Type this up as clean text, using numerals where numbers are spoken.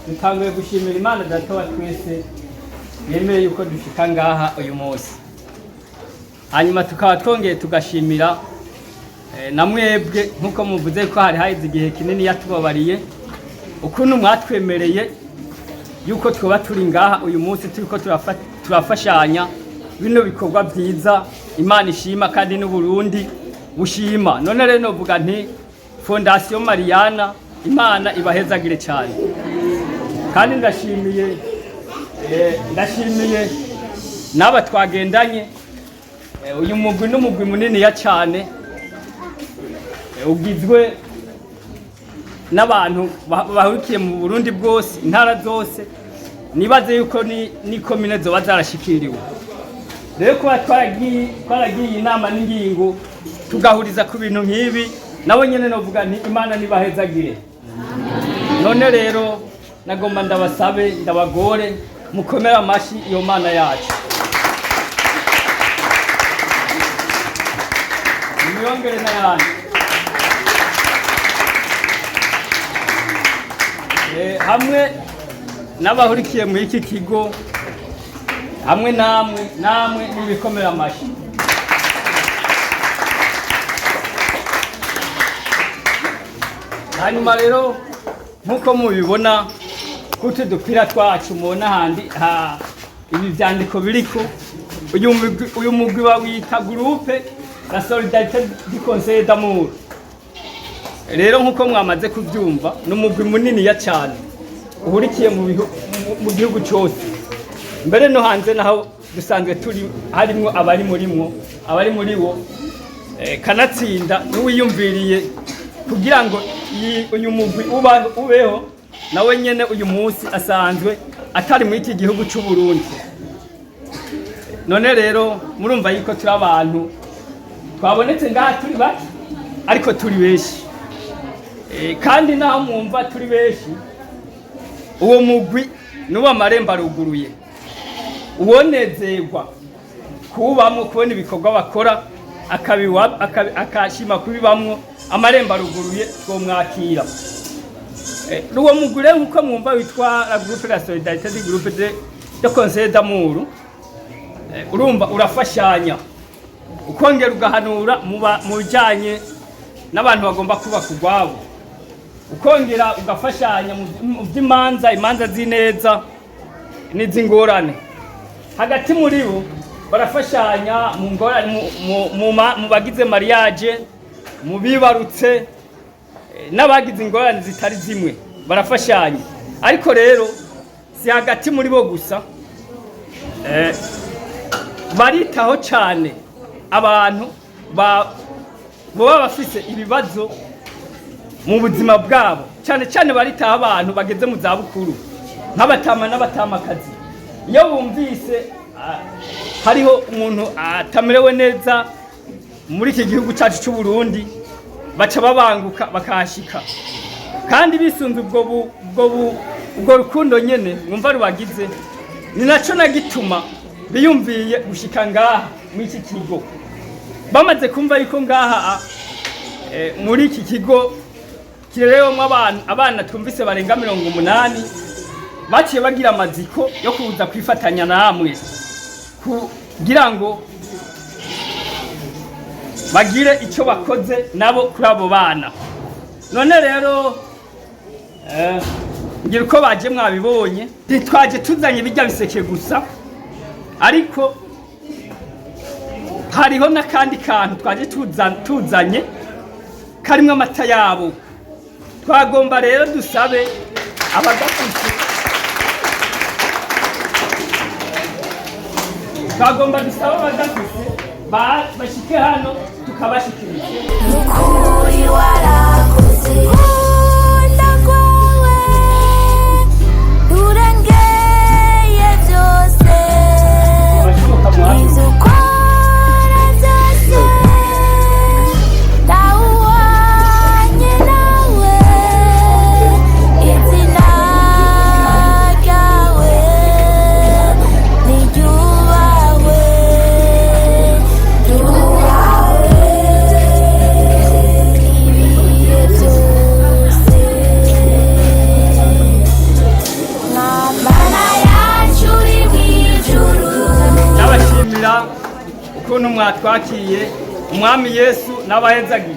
dutanguye gushimira Imana data wa twese yemeye yuko dushika ngaha uyu munsi. Hanyuma tukaba twongeye tugashimira na mwebwe nkuko muvuze ko hari haize igihe kinini yatubabariye ukuntu mwatwemereye yuko twoba turi ngaha uyu munsi turiko turafashanya bino bikorwa byiza Imana ishima kandi n'u Burundi bushima. None rero novuga nti Fondation Mariana Imana ibahezagire cyane, kandi ndashimiye n'aba twagendanye. Uyu mugwi n'umugwi munini ya cyane ugizwe n'abantu bahurikiye mu Burundi bwose, intara zose, nibaze yuko ni komine zoba zarashikiriwe. Rero kuba twaragiye inama n'ingingo tugahuriza ku bintu nk'ibi, nabo nyene novuga nti Imana nibahezagire. None rero nagomba ndabasabe ndabagore mukomera amashi iyo Mana yacu. Nimuyongere n'ayandi. Hamwe n'abahurikiye muri iki kigo, hamwe namwe n'ibikomera amashi. Hanyuma rero nkuko mubibona kuti dupira twacu mubona handi ibi vyandiko biriko uyu mugwi wita groupe la solidarité du conseil d'amour. Rero nkuko mwamaze kuvyumva n'umugwi munini ya cyane uhurikiye mu gihugu cyose, mbere no hanze naho dusanzwe turi harimo abari muri wo kanatsinda n'uwiyumviriye kugira ngo uyu mugwi ubeho nawe nyene uyu munsi asanzwe atari muri iki gihugu cy'u Burundi. None rero murumva yuko turi abantu twabonetse ngaha turi bake ariko turi benshi, kandi naho mwumva turi benshi uwo mugwi nuba amarembo aruguruye, uwonezerwa kubamwo kubona ibikorwa bakora akashima kubibamwo amarembo aruguruye twomwakira. Uwo mugwi rero nkuko mwumva witwa la groupe la solidarité du groupe de conseil d'amour, urumva urafashanya ukongera ugahanura mu bijanye n'abantu bagomba kubaka urwabo, ukongera ugafashanya mu by'imanza z'ineza n'izingorane. Hagati muri bo barafashanya mu ngorane mu bagize mariage, mu bibarutse n'abagize ingorane zitari zimwe barafashanya. Ariko rero si hagati muri bo gusa, baritaho cyane abantu baba bafise ibibazo mu buzima bwabo, cyane baritaho abantu bageze mu zabukuru nk'abatama n'abatamakazi. Iyo bumvise hariho umuntu atamerewe neza muri iki gihugu cyacu cy'u Burundi, baca babanguka bakahashika, kandi bisunze ubwo rukundo nyene mwumva rubagize. Ni naco nagituma biyumviye gushika ngaha muri iki kigo, bamaze kumva yuko ngaha muri iki kigo kirerewemwo abana twumvise barenga 80, baciye bagira amaziko yo kuza kwifatanya namwe kugira ngo bagire icyo bakoze nabo kuri abo bana. None rero ngira uko baje mwabibonye, twaje tuzanye bijya biseke gusa, ariko hariho n'akandi kantu twaje tuzanye karimwe amata yabo. Twagomba rero dusabe abagafise, bashike hano tukabashikiriza. Ukuri warakoze ndagwawe urengeye byose ibyo ukora byose ndawuhanye nawe, izina ryawe niryubahwe. Ibihe byose ukuntu mwatwakiye umwami Yesu n'abahezagiye